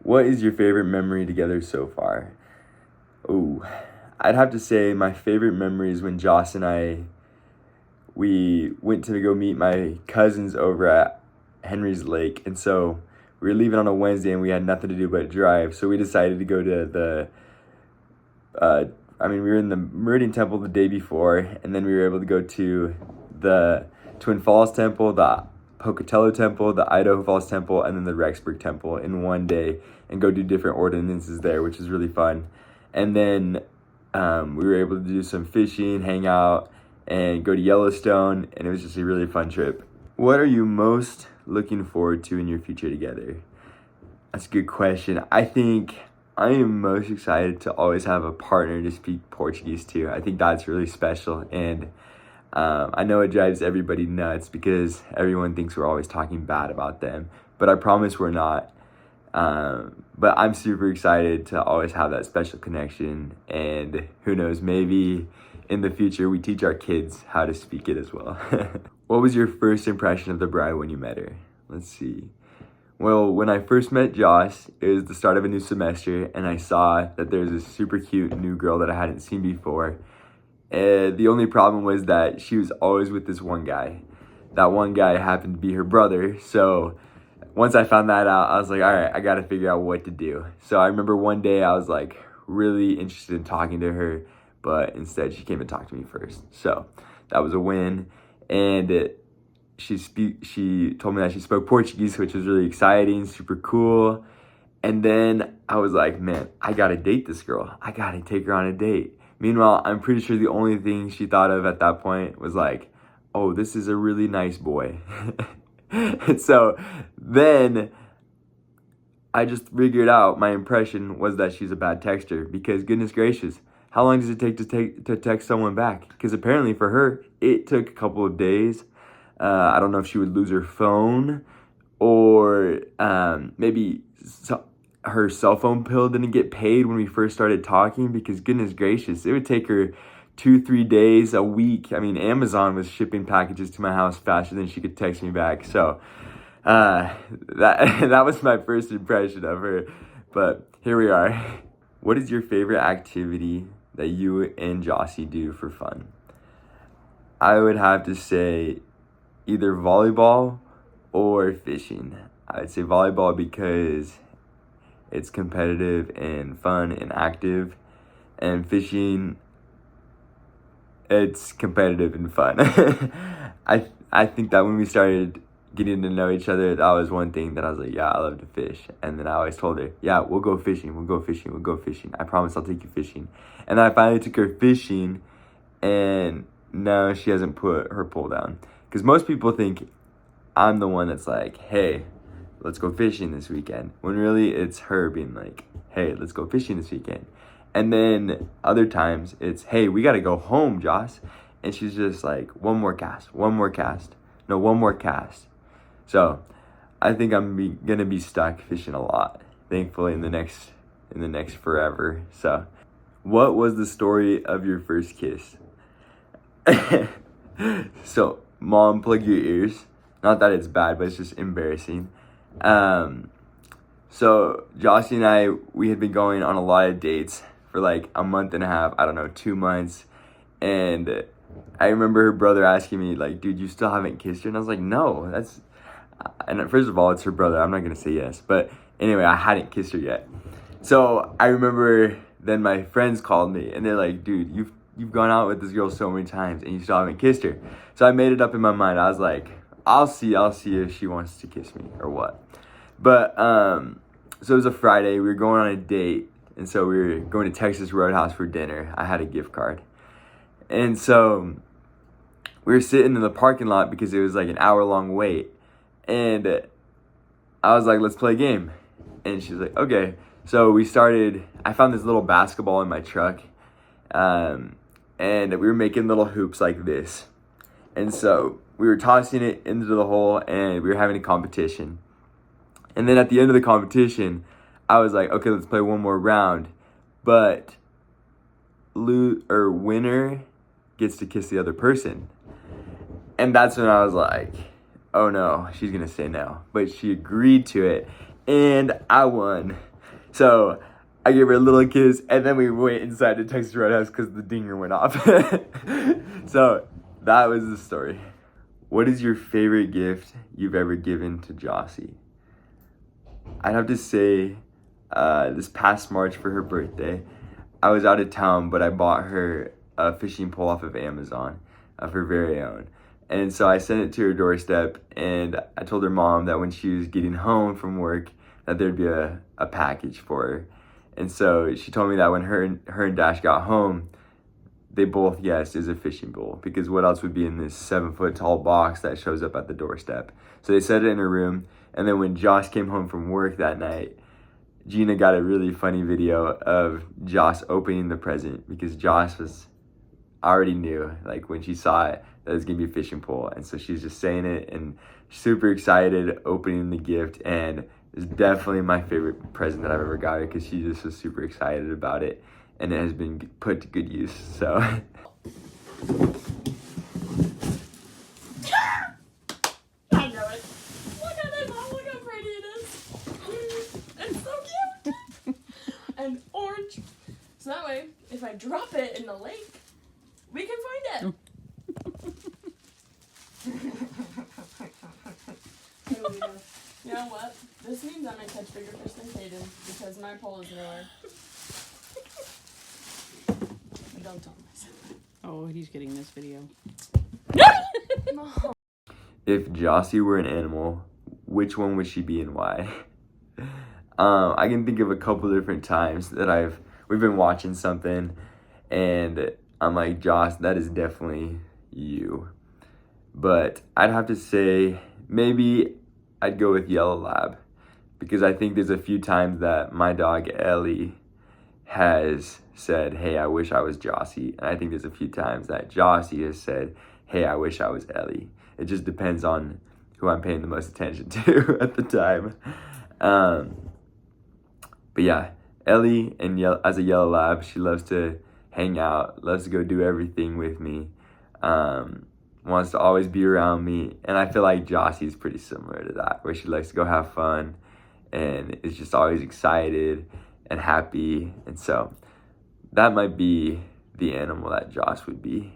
What is your favorite memory together so far? Ooh, I'd have to say my favorite memory is when Joss and we went to go meet my cousins over at Henry's Lake, and so we were leaving on a Wednesday and we had nothing to do but drive. So we decided to go to uh, we were in the Meridian Temple the day before, and then we were able to go to the Twin Falls Temple, the Pocatello Temple, the Idaho Falls Temple, and then the Rexburg Temple in one day, and go do different ordinances there, which was really fun. And then we were able to do some fishing, hang out, and go to Yellowstone, and it was just a really fun trip. What are you most looking forward to in your future together? That's a good question. I think I am most excited to always have a partner to speak Portuguese to. I think that's really special, and I know it drives everybody nuts because everyone thinks we're always talking bad about them, but I promise we're not. But I'm super excited to always have that special connection, and who knows, maybe in the future we teach our kids how to speak it as well. What was your first impression of the bride when you met her? Let's see. Well, when I first met Josh, it was the start of a new semester, and I saw that there's this super cute new girl that I hadn't seen before. The only problem was that she was always with this one guy. That one guy happened to be her brother, so once I found that out, I was like, all right, I got to figure out what to do. So I remember one day I was like really interested in talking to her, but instead she came and talked to me first. So that was a win. And she told me that she spoke Portuguese, which was really exciting, super cool. And then I was like, man, I got to date this girl. I got to take her on a date. Meanwhile, I'm pretty sure the only thing she thought of at that point was like, oh, this is a really nice boy. And so then I just figured out my impression was that she's a bad texter, because goodness gracious, how long does it take to text someone back? Because apparently for her, it took a couple of days. I don't know if she would lose her phone, or maybe her cell phone bill didn't get paid when we first started talking, because goodness gracious, it would take her 2-3 days, a week. I mean, Amazon was shipping packages to my house faster than she could text me back. So that was my first impression of her. But here we are. What is your favorite activity that you and Jocie do for fun? I would have to say either volleyball or fishing. I would say volleyball because it's competitive and fun and active, and fishing, it's competitive and fun. I think that when we started getting to know each other, that was one thing that I was like, yeah, I love to fish. And then I always told her, yeah, we'll go fishing. I promise I'll take you fishing. And then I finally took her fishing, and no, she hasn't put her pole down. Because most people think I'm the one that's like, hey, let's go fishing this weekend. When really it's her being like, hey, let's go fishing this weekend. And then other times it's, hey, we got to go home, Joss. And she's just like, one more cast. So I think I'm gonna be stuck fishing a lot, thankfully, in the next forever. So what was the story of your first kiss? So mom, plug your ears. Not that it's bad, but it's just embarrassing. So Jocie and I, we had been going on a lot of dates for like a month and a half, 2 months. And I remember her brother asking me like, dude, you still haven't kissed her? And I was like, no, and first of all, it's her brother. I'm not going to say yes. But anyway, I hadn't kissed her yet. So I remember then my friends called me and they're like, dude, you've gone out with this girl so many times and you still haven't kissed her. So I made it up in my mind. I was like, I'll see if she wants to kiss me or what. But so it was a Friday. We were going on a date. And so we were going to Texas Roadhouse for dinner. I had a gift card. And so we were sitting in the parking lot because it was like an hour-long wait. And I was like, let's play a game. And she's like, okay. So we started, I found this little basketball in my truck. And we were making little hoops like this. And so we were tossing it into the hole, and we were having a competition. And then at the end of the competition, I was like, okay, let's play one more round. But winner gets to kiss the other person. And that's when I was like, oh no, she's gonna say no. But she agreed to it, and I won. So I gave her a little kiss, and then we went inside the Texas Roadhouse because the dinger went off. So that was the story. What is your favorite gift you've ever given to Jocie? I'd have to say this past March for her birthday, I was out of town, but I bought her a fishing pole off of Amazon of her very own. And so I sent it to her doorstep, and I told her mom that when she was getting home from work, that there'd be a package for her. And so she told me that when her and Dash got home, they both guessed is a fishing pole, because what else would be in this 7-foot tall box that shows up at the doorstep? So they set it in her room, and then when Josh came home from work that night, Gina got a really funny video of Josh opening the present, because Josh already knew, like when she saw it, that it was gonna be a fishing pole. And so she's just saying it and super excited opening the gift, and it's definitely my favorite present that I've ever got her, because she just was super excited about it, and it has been put to good use. So I know it. Look at it, Mom. Look how pretty it is. It's so cute. And orange. So that way, if I drop it in the lake, we can find it. You know what? This means I may catch bigger fish than Caden, because my pole is nowhere. Don't tell him I said that. Oh, he's getting this video. if Jocie were an animal, which one would she be and why? I can think of a couple different times that we've been watching something, and I'm like, Josh, that is definitely you. But I'd have to say maybe I'd go with Yellow Lab, because I think there's a few times that my dog Ellie has said, hey, I wish I was Jocie. And I think there's a few times that Jocie has said, hey, I wish I was Ellie. It just depends on who I'm paying the most attention to at the time. But yeah, Ellie, as a Yellow Lab, she loves to hang out, loves to go do everything with me, wants to always be around me. And I feel like Jocie is pretty similar to that, where she likes to go have fun and is just always excited and happy. And so that might be the animal that Josh would be.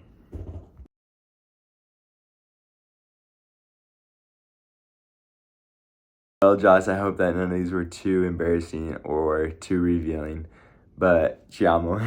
Well, Josh, I hope that none of these were too embarrassing or too revealing, but ci amo.